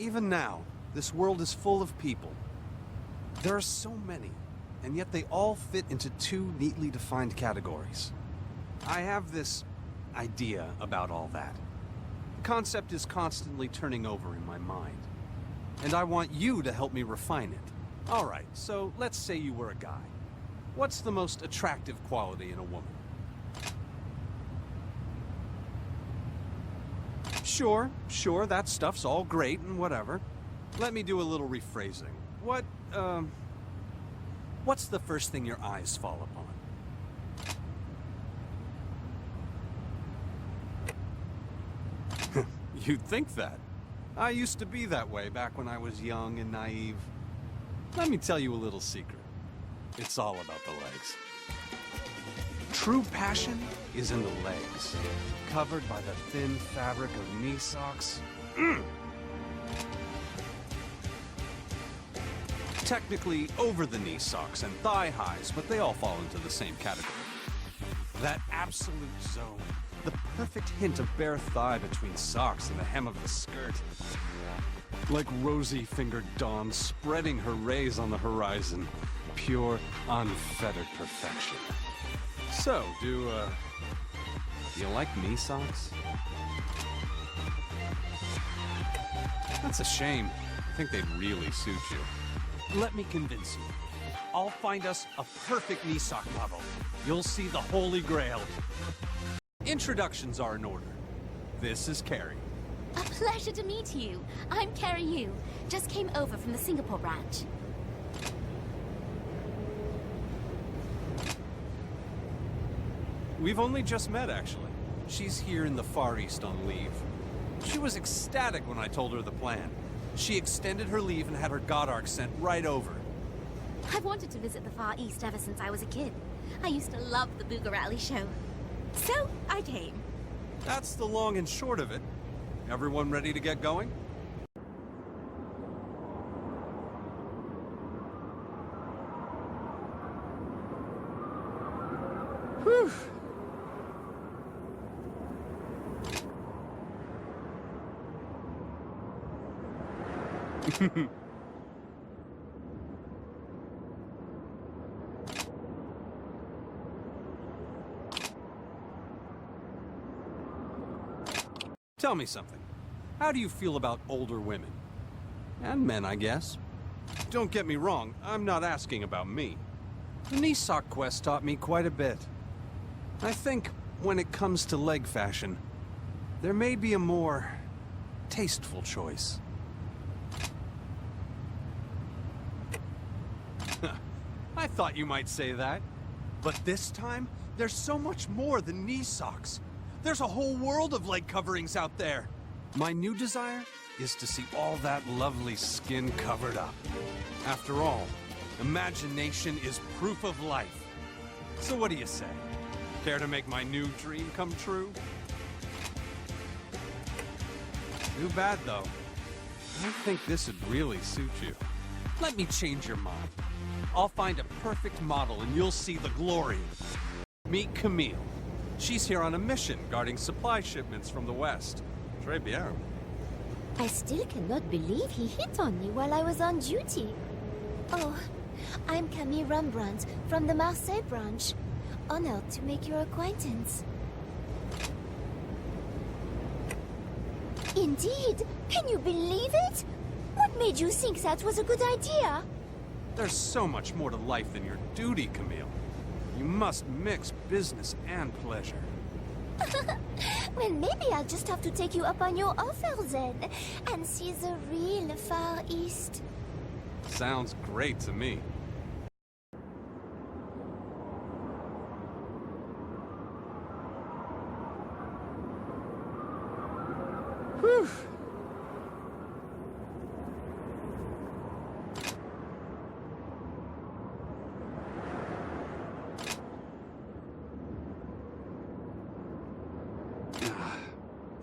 Even now, this world is full of people. There are so many, and yet they all fit into two neatly defined categories. I have this idea about all that. The concept is constantly turning over in my mind, and I want you to help me refine it. All right, so let's say you were a guy. What's the most attractive quality in a woman? Sure, that stuff's all great and whatever. Let me do a little rephrasing. What's the first thing your eyes fall upon? You'd think that. I used to be that way back when I was young and naive. Let me tell you a little secret. It's all about the legs. True passion is in the legs, covered by the thin fabric of knee socks. Technically over the knee socks and thigh highs, but they all fall into the same category. That absolute zone, the perfect hint of bare thigh between socks and the hem of the skirt. Like rosy-fingered dawn spreading her rays on the horizon. Pure, unfettered perfection. So, do you like knee socks? That's a shame. I think they'd really suit you. Let me convince you. I'll find us a perfect knee sock model. You'll see the Holy Grail. Introductions are in order. This is Carrie. A pleasure to meet you. I'm Carrie Yu. Just came over from the Singapore branch. We've only just met, actually. She's here in the Far East on leave. She was ecstatic when I told her the plan. She extended her leave and had her God Arc sent right over. I've wanted to visit the Far East ever since I was a kid. I used to love the Booga Rally show. So, I came. That's the long and short of it. Everyone ready to get going? Whew. Tell me something. How do you feel about older women? And men, I guess. Don't get me wrong, I'm not asking about me. The knee sock quest taught me quite a bit. I think, when it comes to leg fashion, there may be a more tasteful choice. I thought you might say that. But this time, there's so much more than knee socks. There's a whole world of leg coverings out there. My new desire is to see all that lovely skin covered up. After all, imagination is proof of life. So what do you say? Care to make my new dream come true? Too bad, though. I think this would really suit you. Let me change your mind. I'll find a perfect model and you'll see the glory. Meet Camille. She's here on a mission guarding supply shipments from the West. Très bien. I still cannot believe he hit on me while I was on duty. Oh, I'm Camille Rembrandt from the Marseille branch. Honored to make your acquaintance. Indeed! Can you believe it? What made you think that was a good idea? There's so much more to life than your duty, Camille. You must mix business and pleasure. Well, maybe I'll just have to take you up on your offer then, and see the real Far East. Sounds great to me. Whew.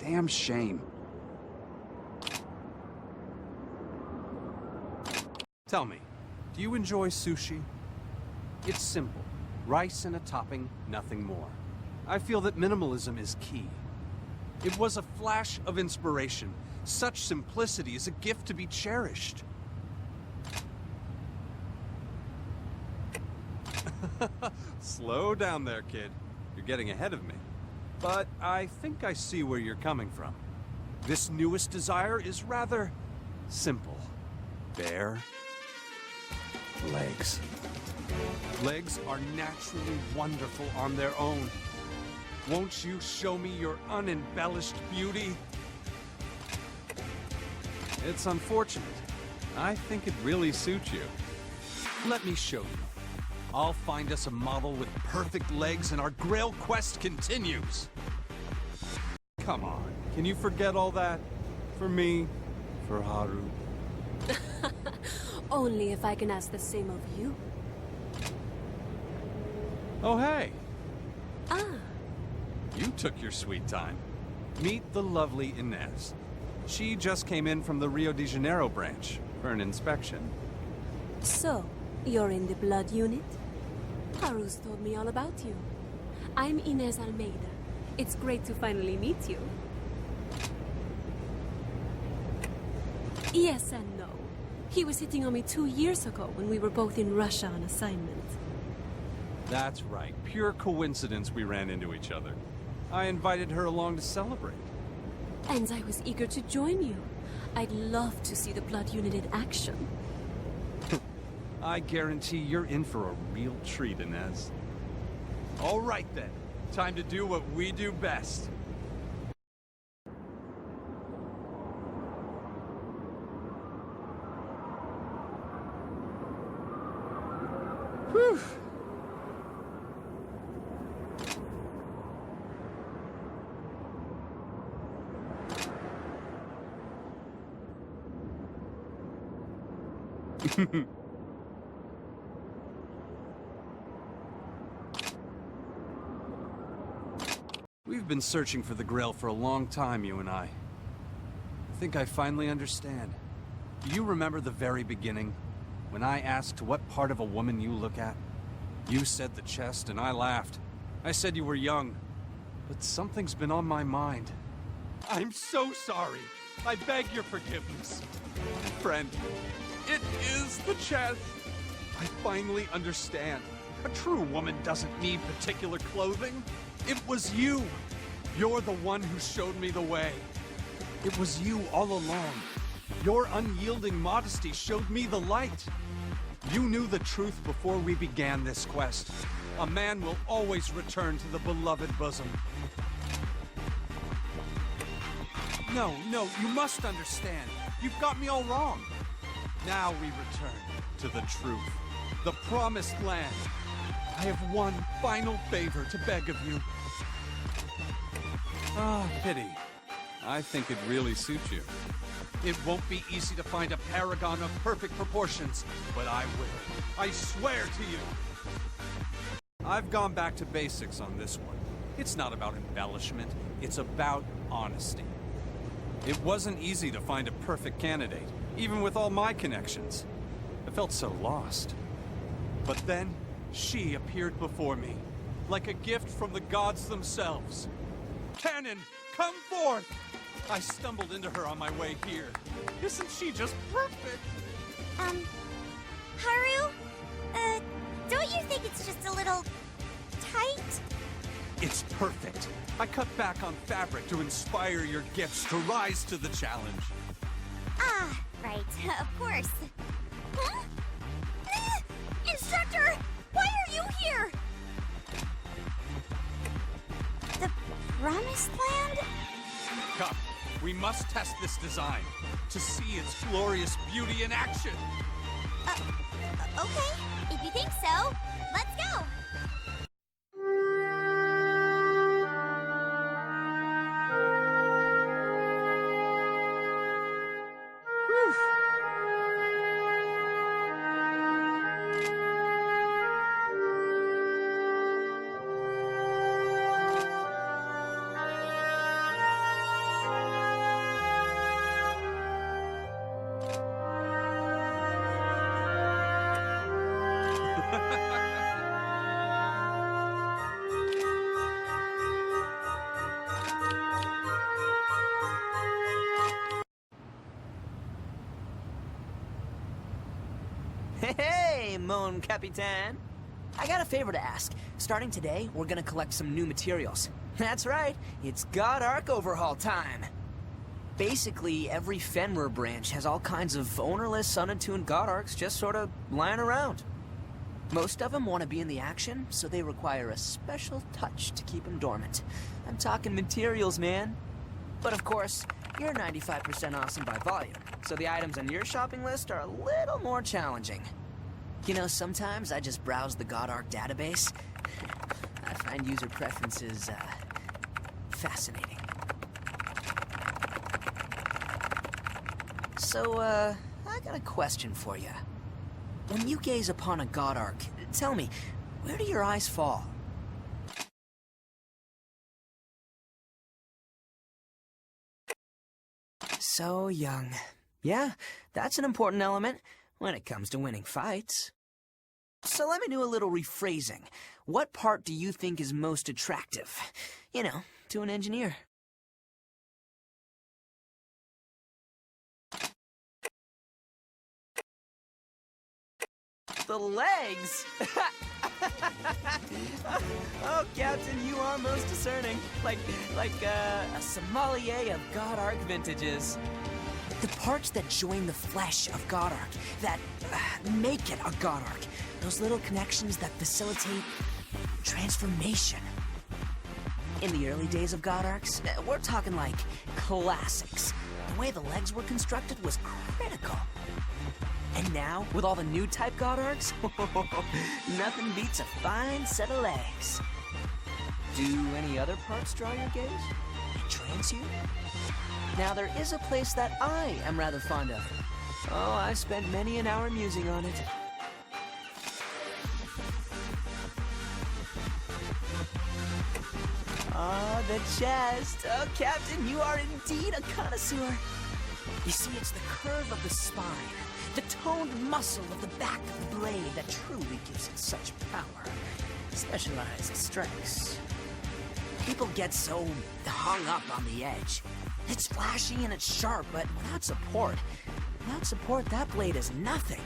Damn shame. Tell me, do you enjoy sushi? It's simple. Rice and a topping, nothing more. I feel that minimalism is key. It was a flash of inspiration, Such simplicity is a gift to be cherished. Slow down there, kid. You're getting ahead of me. But I think I see where you're coming from. This newest desire is rather simple. Bare legs. Legs are naturally wonderful on their own. Won't you show me your unembellished beauty? It's unfortunate. I think it really suits you. Let me show you. I'll find us a model with perfect legs and our Grail quest continues. Come on, can you forget all that? For me, for Haru. Only if I can ask the same of you. Oh, hey. Ah, You took your sweet time. Meet the lovely Inez. She just came in from the Rio de Janeiro branch for an inspection. so you're in the blood unit? Haru's told me all about you. I'm Inez Almeida. It's great to finally meet you. Yes and no. He was hitting on me 2 years ago when we were both in Russia on assignment. That's right. Pure coincidence we ran into each other. I invited her along to celebrate. And I was eager to join you. I'd love to see the blood unit in action. I guarantee you're in for a real treat, Inez. All right then. Time to do what we do best. Whew. We've been searching for the Grail for a long time, you and I think I finally understand. Do you remember the very beginning? When I asked what part of a woman you look at? You said the chest, and I laughed. I said you were young. But something's been on my mind. I'm so sorry. I beg your forgiveness. Friend, it is the chest. I finally understand. A true woman doesn't need particular clothing. It was you. You're the one who showed me the way. It was you all along. Your unyielding modesty showed me the light. You knew the truth before we began this quest. A man will always return to the beloved bosom. No, you must understand. You've got me all wrong. Now we return to the truth. The promised land. I have one final favor to beg of you. Ah, pity. I think it really suits you. It won't be easy to find a paragon of perfect proportions, but I will. I swear to you. I've gone back to basics on this one. It's not about embellishment, it's about honesty. It wasn't easy to find a perfect candidate, even with all my connections. I felt so lost. But then, she appeared before me, like a gift from the gods themselves. Cannon, come forth! I stumbled into her on my way here. Isn't she just perfect? Haru? Don't you think it's just a little tight? It's perfect. I cut back on fabric to inspire your gifts to rise to the challenge. Ah, right, of course. Huh? Instructor, why are you here? The Promised Land? Come, we must test this design to see its glorious beauty in action. Okay, if you think so, let's go. Hey, Mon Capitan. I got a favor to ask. Starting today, we're gonna collect some new materials. That's right, it's God Arc overhaul time. Basically, every Fenrir branch has all kinds of ownerless, unattuned God Arcs just sort of lying around. Most of them want to be in the action, so they require a special touch to keep them dormant. I'm talking materials, man. But of course, you're 95% awesome by volume, so the items on your shopping list are a little more challenging. You know, sometimes I just browse the God Arc database. I find user preferences, fascinating. So, I got a question for you. When you gaze upon a God Arc, tell me, where do your eyes fall? So young. Yeah, that's an important element when it comes to winning fights. So let me do a little rephrasing. What part do you think is most attractive? You know, to an engineer. The legs! Oh, Captain, you are most discerning. Like a sommelier of God Arc vintages. The parts that join the flesh of God Arc, that make it a God Arc. Those little connections that facilitate transformation. In the early days of God Arcs, we're talking like classics. The way the legs were constructed was critical. And now, with all the new type God Arcs, nothing beats a fine set of legs. Do any other parts draw your gaze? Entrance you? Now, there is a place that I am rather fond of. Oh, I spent many an hour musing on it. Ah, the chest. Oh, Captain, you are indeed a connoisseur. You see, it's the curve of the spine, the toned muscle of the back of the blade that truly gives it such power. Specialized strikes. People get so hung up on the edge. It's flashy and it's sharp, but without support, that blade is nothing.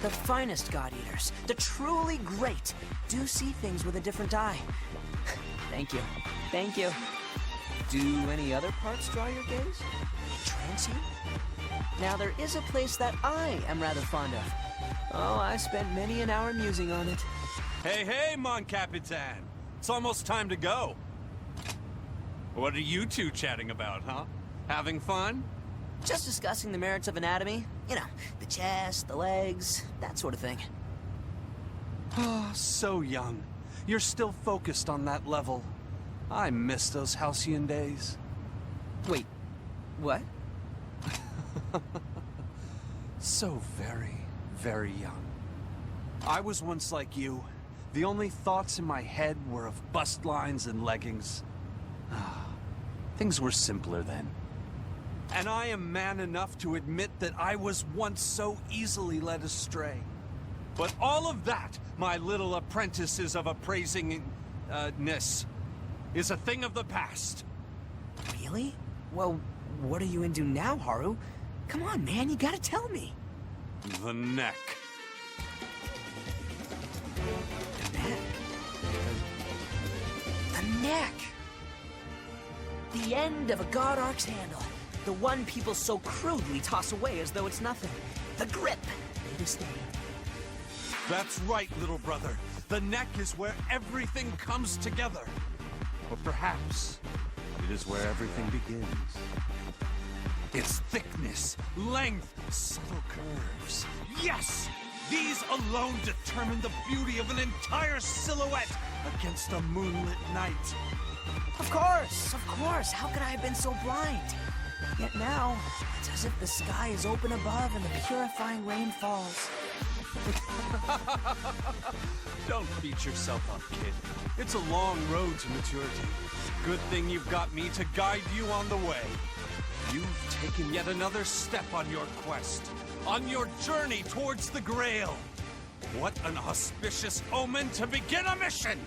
The finest God Eaters, the truly great, do see things with a different eye. Thank you. Thank you. Do any other parts draw your gaze? Entrance you? Now, there is a place that I am rather fond of. Oh, I spent many an hour musing on it. Hey, hey, Mon Capitan. It's almost time to go. What are you two chatting about, huh? Having fun? Just discussing the merits of anatomy. You know, the chest, the legs, that sort of thing. Oh, so young. You're still focused on that level. I miss those halcyon days. Wait, what? So very, very young. I was once like you. The only thoughts in my head were of bust lines and leggings. Things were simpler then. And I am man enough to admit that I was once so easily led astray. But all of that, my little apprentices of appraisingness, is a thing of the past. Really? Well, what are you into now, Haru? Come on, man, you gotta tell me. The neck. The neck? The neck! The end of a God Arc's handle. The one people so crudely toss away as though it's nothing. The grip. They disdain. That's right, little brother. The neck is where everything comes together. Or perhaps it is where everything begins. Its thickness, length, subtle curves. Yes! These alone determine the beauty of an entire silhouette against a moonlit night. Of course, of course. How could I have been so blind? Yet now, it's as if the sky is open above and the purifying rain falls. Don't beat yourself up, kid. It's a long road to maturity. Good thing you've got me to guide you on the way. You've taken yet another step on your quest, on your journey towards the Grail. What an auspicious omen to begin a mission!